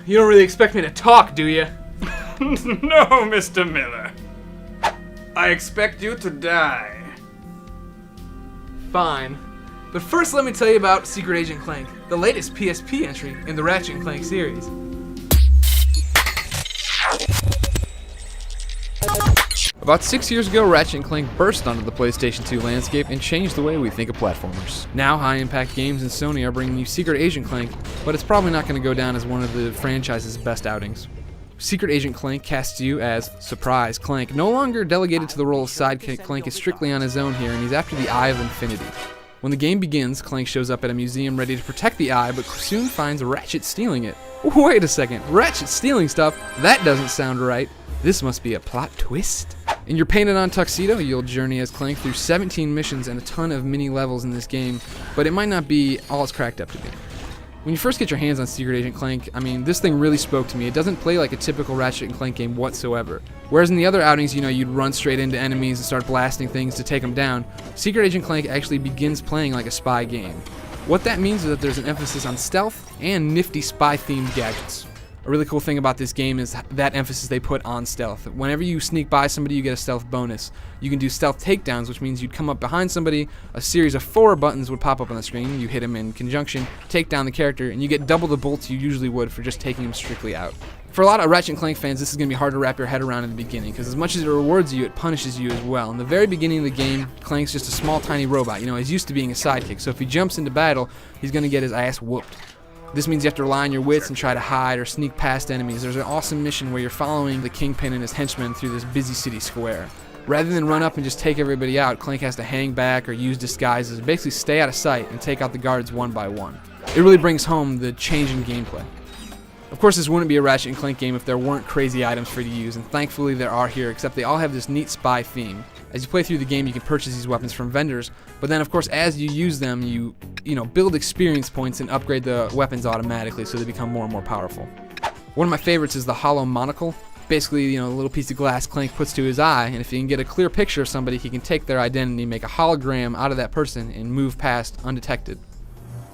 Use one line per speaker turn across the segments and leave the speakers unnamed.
You don't really expect me to talk, do you?
No, Mr. Miller. I expect you to die.
Fine. But first let me tell you about Secret Agent Clank, the latest PSP entry in the Ratchet & Clank series.
About 6 years ago, Ratchet & Clank burst onto the PlayStation 2 landscape and changed the way we think of platformers. Now, High Impact Games and Sony are bringing you Secret Agent Clank, but it's probably not going to go down as one of the franchise's best outings. Secret Agent Clank casts you as, surprise, Clank. No longer delegated to the role of sidekick, Clank is strictly on his own here, and he's after the Eye of Infinity. When the game begins, Clank shows up at a museum ready to protect the eye, but soon finds Ratchet stealing it. Wait a second, Ratchet stealing stuff? That doesn't sound right. This must be a plot twist. In your painted-on tuxedo, you'll journey as Clank through 17 missions and a ton of mini-levels in this game, but it might not be all it's cracked up to be. When you first get your hands on Secret Agent Clank, this thing really spoke to me. It doesn't play like a typical Ratchet & Clank game whatsoever. Whereas in the other outings, you'd run straight into enemies and start blasting things to take them down, Secret Agent Clank actually begins playing like a spy game. What that means is that there's an emphasis on stealth and nifty spy-themed gadgets. A really cool thing about this game is that emphasis they put on stealth. Whenever you sneak by somebody, you get a stealth bonus. You can do stealth takedowns, which means you'd come up behind somebody, a series of 4 buttons would pop up on the screen, you hit them in conjunction, take down the character, and you get double the bolts you usually would for just taking them strictly out. For a lot of Ratchet & Clank fans, this is going to be hard to wrap your head around in the beginning, because as much as it rewards you, it punishes you as well. In the very beginning of the game, Clank's just a small, tiny robot. He's used to being a sidekick, so if he jumps into battle, he's going to get his ass whooped. This means you have to rely on your wits and try to hide or sneak past enemies. There's an awesome mission where you're following the Kingpin and his henchmen through this busy city square. Rather than run up and just take everybody out, Clank has to hang back or use disguises, basically stay out of sight and take out the guards one by one. It really brings home the change in gameplay. Of course, this wouldn't be a Ratchet & Clank game if there weren't crazy items for you to use, and thankfully there are here, except they all have this neat spy theme. As you play through the game, you can purchase these weapons from vendors, but then of course as you use them, you build experience points and upgrade the weapons automatically so they become more and more powerful. One of my favorites is the hollow monocle. Basically, a little piece of glass Clank puts to his eye, and if he can get a clear picture of somebody, he can take their identity, make a hologram out of that person, and move past undetected.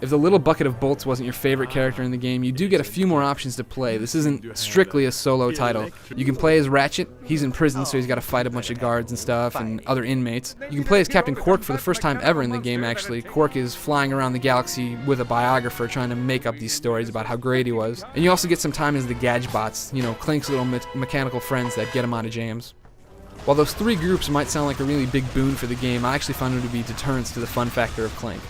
If the little bucket of bolts wasn't your favorite character in the game, you do get a few more options to play. This isn't strictly a solo title. You can play as Ratchet. He's in prison, so he's got to fight a bunch of guards and stuff and other inmates. You can play as Captain Quark for the first time ever in the game, actually. Quark is flying around the galaxy with a biographer trying to make up these stories about how great he was. And you also get some time as the Gadgebots, Clank's little mechanical friends that get him out of jams. While those 3 groups might sound like a really big boon for the game, I actually found them to be deterrents to the fun factor of Clank.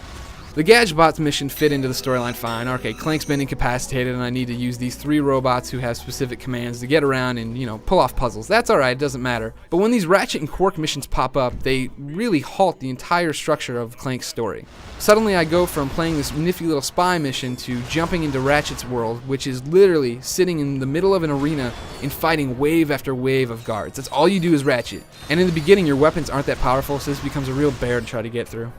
The Gadgebots mission fit into the storyline fine. Okay, Clank's been incapacitated and I need to use these 3 robots who have specific commands to get around and, pull off puzzles. That's alright, it doesn't matter. But when these Ratchet and Quark missions pop up, they really halt the entire structure of Clank's story. Suddenly I go from playing this nifty little spy mission to jumping into Ratchet's world, which is literally sitting in the middle of an arena and fighting wave after wave of guards. That's all you do is Ratchet. And in the beginning, your weapons aren't that powerful, so this becomes a real bear to try to get through.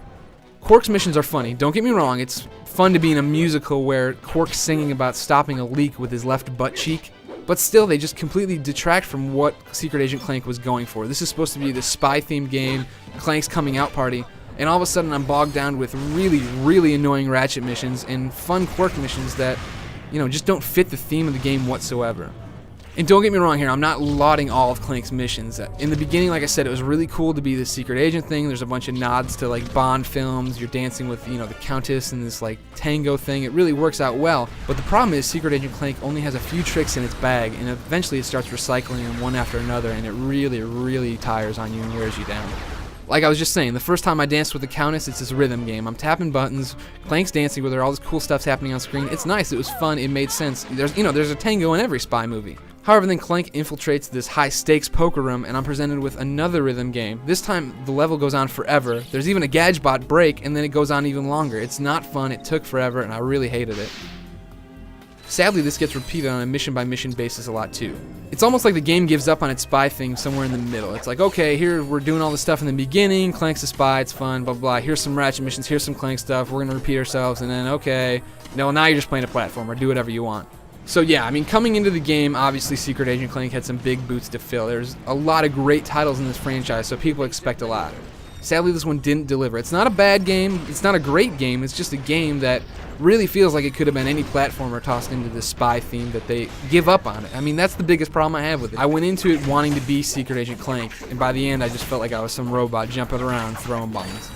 Quark's missions are funny, don't get me wrong, it's fun to be in a musical where Quark's singing about stopping a leak with his left butt cheek, but still they just completely detract from what Secret Agent Clank was going for. This is supposed to be the spy-themed game, Clank's coming out party, and all of a sudden I'm bogged down with really, really annoying Ratchet missions and fun Quark missions that, just don't fit the theme of the game whatsoever. And don't get me wrong here, I'm not lauding all of Clank's missions. In the beginning, like I said, it was really cool to be the secret agent thing. There's a bunch of nods to Bond films. You're dancing with, the Countess and this tango thing. It really works out well. But the problem is Secret Agent Clank only has a few tricks in its bag, and eventually it starts recycling them one after another, and it really, really tires on you and wears you down. Like I was just saying, the first time I danced with the Countess, it's this rhythm game. I'm tapping buttons, Clank's dancing with her, all this cool stuff's happening on screen. It's nice, it was fun, it made sense. There's a tango in every spy movie. However, then Clank infiltrates this high-stakes poker room, and I'm presented with another rhythm game. This time, the level goes on forever. There's even a Gadgebot break, and then it goes on even longer. It's not fun, it took forever, and I really hated it. Sadly, this gets repeated on a mission-by-mission basis a lot too. It's almost like the game gives up on its spy thing somewhere in the middle. It's like, okay, here we're doing all this stuff in the beginning, Clank's a spy, it's fun, blah, blah, blah. Here's some Ratchet missions, here's some Clank stuff, we're gonna repeat ourselves, and then, okay, no, now you're just playing a platformer, do whatever you want. So yeah, coming into the game, obviously Secret Agent Clank had some big boots to fill. There's a lot of great titles in this franchise, so people expect a lot. Sadly, this one didn't deliver. It's not a bad game. It's not a great game. It's just a game that really feels like it could have been any platformer tossed into this spy theme that they give up on it. I mean, that's the biggest problem I have with it. I went into it wanting to be Secret Agent Clank, and by the end, I just felt like I was some robot jumping around throwing bombs.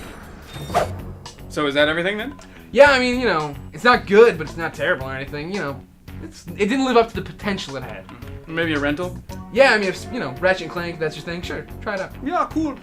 So is that everything then?
Yeah, I mean, you know, it's not good, but it's not terrible or anything. You know, it didn't live up to the potential it had.
Maybe a rental?
Yeah, I mean, if, you know, Ratchet and Clank, that's your thing, sure, try it out.
Yeah, cool.